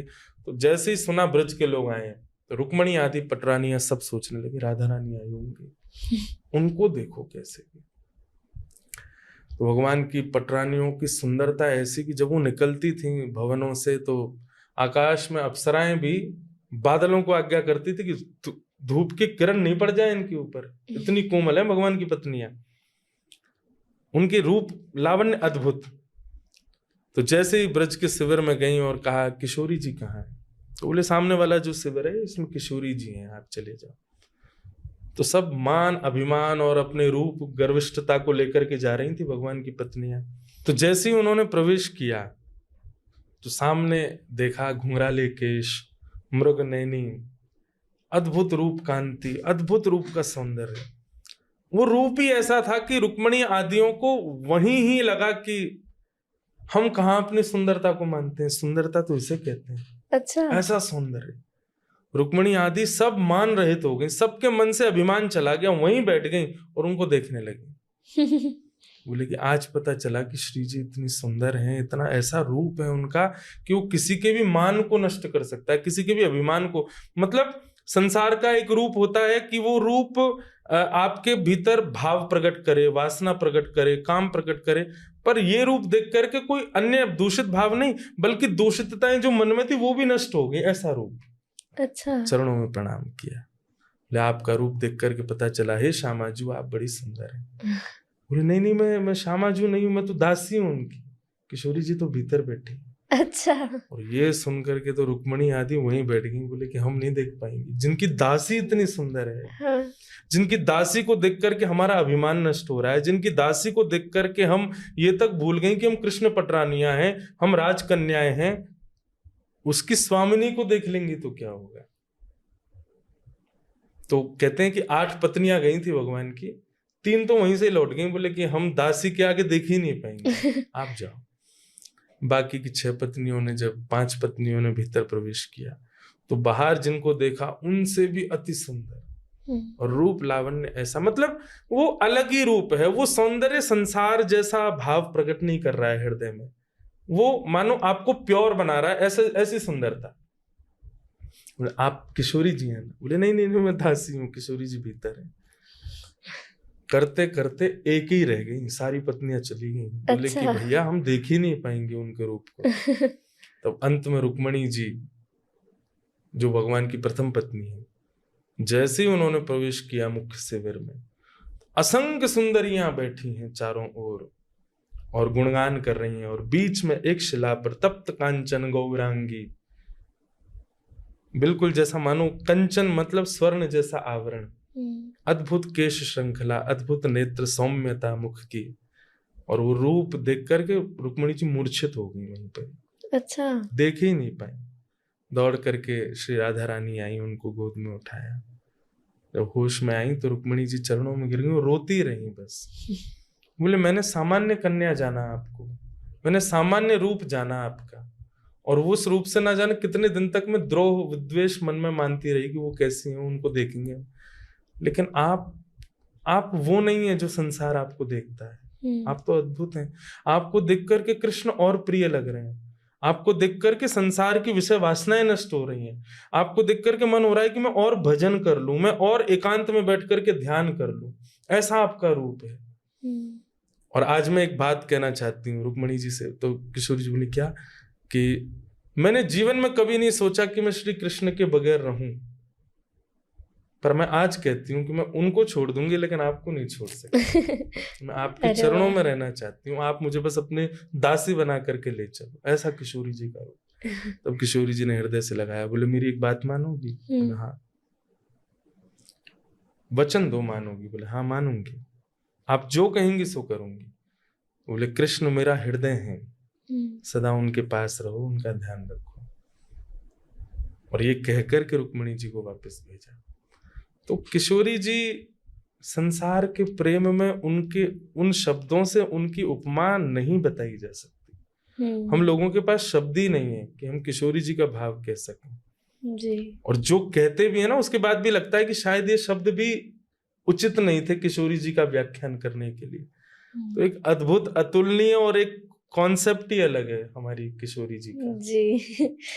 तो जैसे ही सुना ब्रज के लोग आए तो रुक्मणी आदि पटरानियां सब सोचने लगी राधा रानी आई होंगी, उनको देखो कैसे। तो भगवान की पटरानियों की सुंदरता ऐसी कि जब वो निकलती थी भवनों से तो आकाश में अप्सराएं भी बादलों को आज्ञा करती थी कि धूप की किरण नहीं पड़ जाए इनके ऊपर, इतनी कोमल है भगवान की पत्नियां, उनके रूप लावण्य अद्भुत। तो जैसे ही ब्रज के शिविर में गई और कहा किशोरी जी कहाँ है, तो बोले सामने वाला जो शिविर है इसमें किशोरी जी हैं, आप चले जाओ। तो सब मान अभिमान और अपने रूप गर्विष्ठता को लेकर के जा रही थी भगवान की पत्नियां। तो जैसे ही उन्होंने प्रवेश किया तो सामने देखा घुंघराले केश, मृग नैनी, अद्भुत रूप कांति, अद्भुत रूप का सौंदर्य। वो रूप ही ऐसा था कि रुक्मणी आदियों को वहीं ही लगा कि हम कहाँ अपनी सुंदरता को मानते हैं, सुंदरता तो इसे कहते हैं। अच्छा, ऐसा सौंदर्य। रुक्मणी आदि सब मान रहित हो गई, सबके मन से अभिमान चला गया, वहीं बैठ गई और उनको देखने लगी। बोले कि आज पता चला कि श्री जी इतनी सुंदर हैं, इतना ऐसा रूप है उनका कि वो किसी के भी मान को नष्ट कर सकता है, किसी के भी अभिमान को। मतलब संसार का एक रूप होता है कि वो रूप आपके भीतर भाव प्रकट करे, वासना प्रकट करे, काम प्रकट करे, पर ये रूप देख करके कोई अन्य दूषित भाव नहीं बल्कि दूषितताएं जो मन में थी वो भी नष्ट हो गई, ऐसा रूप। अच्छा, चरणों में प्रणाम किया। बोले आपका रूप देख करके पता चला हे श्यामाजू आप बड़ी सुंदर हैं। बोले नहीं मैं श्यामाजू नहीं हूं, मैं तो दासी हूं उनकी, किशोरी जी तो भीतर बैठी। अच्छा। और ये सुन करके तो रुक्मणी आदि वहीं बैठ गई। बोले कि हम नहीं देख पाएंगे, जिनकी दासी इतनी सुंदर है, हाँ। जिनकी दासी को देख करके हमारा अभिमान नष्ट हो रहा है, जिनकी दासी को देख करके हम ये तक भूल गए कि हम कृष्ण पटरानियां हैं, हम राजकन्याएं हैं, उसकी स्वामिनी को देख लेंगी तो क्या होगा। तो कहते हैं कि 8 पत्नियां गई थी भगवान की, 3 तो वहीं से लौट गई। बोले कि हम दासी के आगे देख ही नहीं पाएंगे, आप जाओ। बाकी की 6 पत्नियों ने, जब 5 पत्नियों ने भीतर प्रवेश किया तो बाहर जिनको देखा उनसे भी अति सुंदर और रूप लावण्य ऐसा, मतलब वो अलग ही रूप है। वो सौंदर्य संसार जैसा भाव प्रकट नहीं कर रहा है हृदय में, वो मानो आपको प्योर बना रहा है, ऐसी सुंदरता। बोले आप किशोरी जी हैं? बोले नहीं मैं दासी हूँ, किशोरी जी भीतर है। करते करते एक ही रह गई, सारी पत्नियां चली गई। बोले कि भैया हम देख ही नहीं पाएंगे उनके रूप को। तब अंत में रुक्मणी जी जो भगवान की प्रथम पत्नी है, जैसे ही उन्होंने प्रवेश किया मुख्य शिविर में, असंख्य सुंदरियां बैठी हैं चारों ओर और गुणगान कर रही हैं, और बीच में एक शिला पर तप्त कांचन गौरांगी, बिल्कुल जैसा मानो कंचन मतलब स्वर्ण जैसा आवरण, अद्भुत केश श्रृंखला, अद्भुत नेत्र, सौम्यता मुख की, और वो रूप देख करके रुक्मणी जी मूर्छित हो गई वहीं पर। अच्छा, देख ही नहीं पाई। दौड़ करके श्री राधा रानी आई, उनको गोद में उठाया। जब होश में आई तो रुक्मणी जी चरणों में गिर गई, रोती रही बस। बोले मैंने सामान्य कन्या जाना आपको, मैंने सामान्य रूप जाना आपका, और वो उस रूप से ना जाने कितने दिन तक मैं द्रोह विद्वेष मन में मानती रही कि वो कैसी हैं, उनको देखेंगे, लेकिन आप वो नहीं है जो संसार आपको देखता है। आप तो अद्भुत हैं। आपको देख करके कृष्ण और प्रिय लग रहे हैं, आपको देख करके संसार की विषय वासनाएं नष्ट हो रही हैं, आपको देख करके मन हो रहा है कि मैं और भजन कर लूं, मैं और एकांत में बैठ करके ध्यान कर लूं, ऐसा आपका रूप है। और आज मैं एक बात कहना चाहती हूँ रुक्मणी जी से। तो किशोरी जी बोली क्या, कि मैंने जीवन में कभी नहीं सोचा कि मैं श्री कृष्ण के बगैर रहूं, पर मैं आज कहती हूँ कि मैं उनको छोड़ दूंगी लेकिन आपको नहीं छोड़ सकती। मैं आपके चरणों में रहना चाहती हूँ, आप मुझे बस अपने दासी बना करके ले चलो, ऐसा किशोरी जी का रूप। तब किशोरी जी ने हृदय से लगाया। बोले मेरी एक बात मानोगी? हाँ। वचन दो मानोगी? बोले हाँ मानूंगी, आप जो कहेंगी सो करूंगी। बोले कृष्ण मेरा हृदय है, सदा उनके पास रहो, उनका ध्यान रखो। और ये कहकर के रुक्मणी जी को वापस भेजा। तो किशोरी जी संसार के प्रेम में उनके उन शब्दों से उनकी उपमा नहीं बताई जा सकती। हम लोगों के पास शब्द ही नहीं है कि हम किशोरी जी का भाव कह सकें जी। और जो कहते भी है ना, उसके बाद भी लगता है कि शायद ये शब्द भी उचित नहीं थे किशोरी जी का व्याख्यान करने के लिए। तो एक अद्भुत, अतुलनीय और एक कॉन्सेप्ट ही अलग है हमारी किशोरी जी का जी।